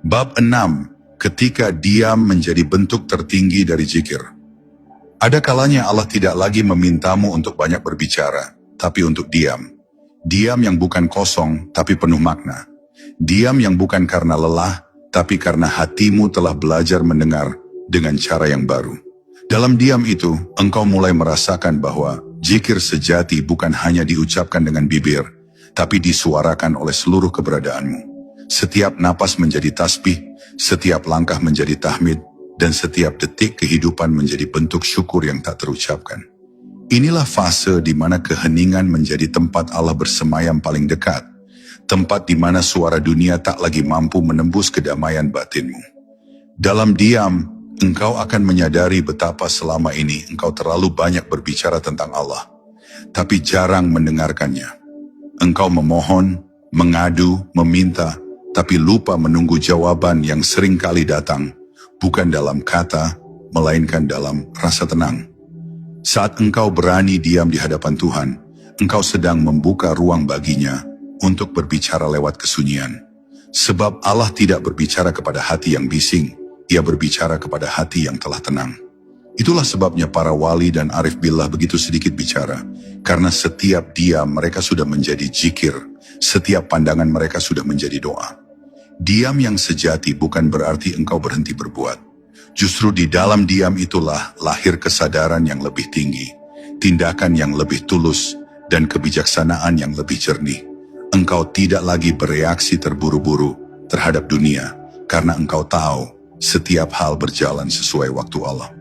Bab 6. Ketika diam menjadi bentuk tertinggi dari zikir. Ada kalanya Allah tidak lagi memintamu untuk banyak berbicara, tapi untuk diam. Diam yang bukan kosong, tapi penuh makna. Diam yang bukan karena lelah, tapi karena hatimu telah belajar mendengar dengan cara yang baru. Dalam diam itu, engkau mulai merasakan bahwa zikir sejati bukan hanya diucapkan dengan bibir, tapi disuarakan oleh seluruh keberadaanmu. Setiap napas menjadi tasbih, setiap langkah menjadi tahmid, dan setiap detik kehidupan menjadi bentuk syukur yang tak terucapkan. Inilah fase di mana keheningan menjadi tempat Allah bersemayam paling dekat, tempat di mana suara dunia tak lagi mampu menembus kedamaian batinmu. Dalam diam, engkau akan menyadari betapa selama ini engkau terlalu banyak berbicara tentang Allah, tapi jarang mendengarkannya. Engkau memohon, mengadu, meminta, tapi lupa menunggu jawaban yang sering kali datang, bukan dalam kata, melainkan dalam rasa tenang. Saat engkau berani diam di hadapan Tuhan, engkau sedang membuka ruang baginya untuk berbicara lewat kesunyian. Sebab Allah tidak berbicara kepada hati yang bising, Ia berbicara kepada hati yang telah tenang. Itulah sebabnya para wali dan arif billah begitu sedikit bicara, karena setiap diam mereka sudah menjadi zikir, setiap pandangan mereka sudah menjadi doa. Diam yang sejati bukan berarti engkau berhenti berbuat. Justru di dalam diam itulah lahir kesadaran yang lebih tinggi, tindakan yang lebih tulus, dan kebijaksanaan yang lebih jernih. Engkau tidak lagi bereaksi terburu-buru terhadap dunia, karena engkau tahu setiap hal berjalan sesuai waktu Allah.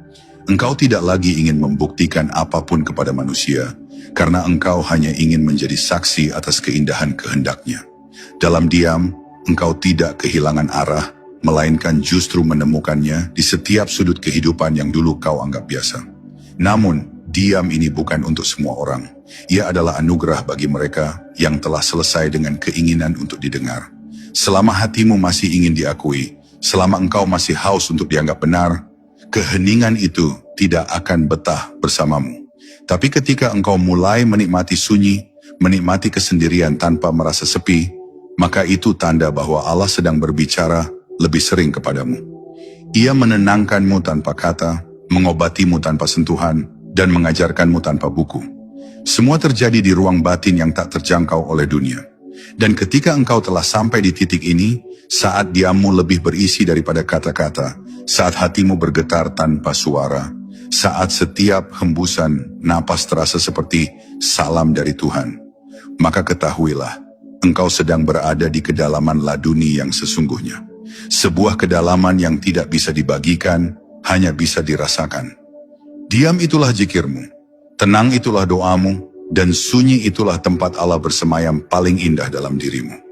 Engkau tidak lagi ingin membuktikan apapun kepada manusia, karena engkau hanya ingin menjadi saksi atas keindahan kehendaknya. Dalam diam, engkau tidak kehilangan arah, melainkan justru menemukannya di setiap sudut kehidupan yang dulu kau anggap biasa. Namun, diam ini bukan untuk semua orang. Ia adalah anugerah bagi mereka yang telah selesai dengan keinginan untuk didengar. Selama hatimu masih ingin diakui, selama engkau masih haus untuk dianggap benar, keheningan itu tidak akan betah bersamamu. Tapi ketika engkau mulai menikmati sunyi, menikmati kesendirian tanpa merasa sepi, maka itu tanda bahwa Allah sedang berbicara lebih sering kepadamu. Ia menenangkanmu tanpa kata, mengobatimu tanpa sentuhan, dan mengajarkanmu tanpa buku. Semua terjadi di ruang batin yang tak terjangkau oleh dunia. Dan ketika engkau telah sampai di titik ini, saat diammu lebih berisi daripada kata-kata, saat hatimu bergetar tanpa suara, saat setiap hembusan napas terasa seperti salam dari Tuhan, maka ketahuilah, engkau sedang berada di kedalaman laduni yang sesungguhnya. Sebuah kedalaman yang tidak bisa dibagikan, hanya bisa dirasakan. Diam itulah zikirmu, tenang itulah doamu, dan sunyi itulah tempat Allah bersemayam paling indah dalam dirimu.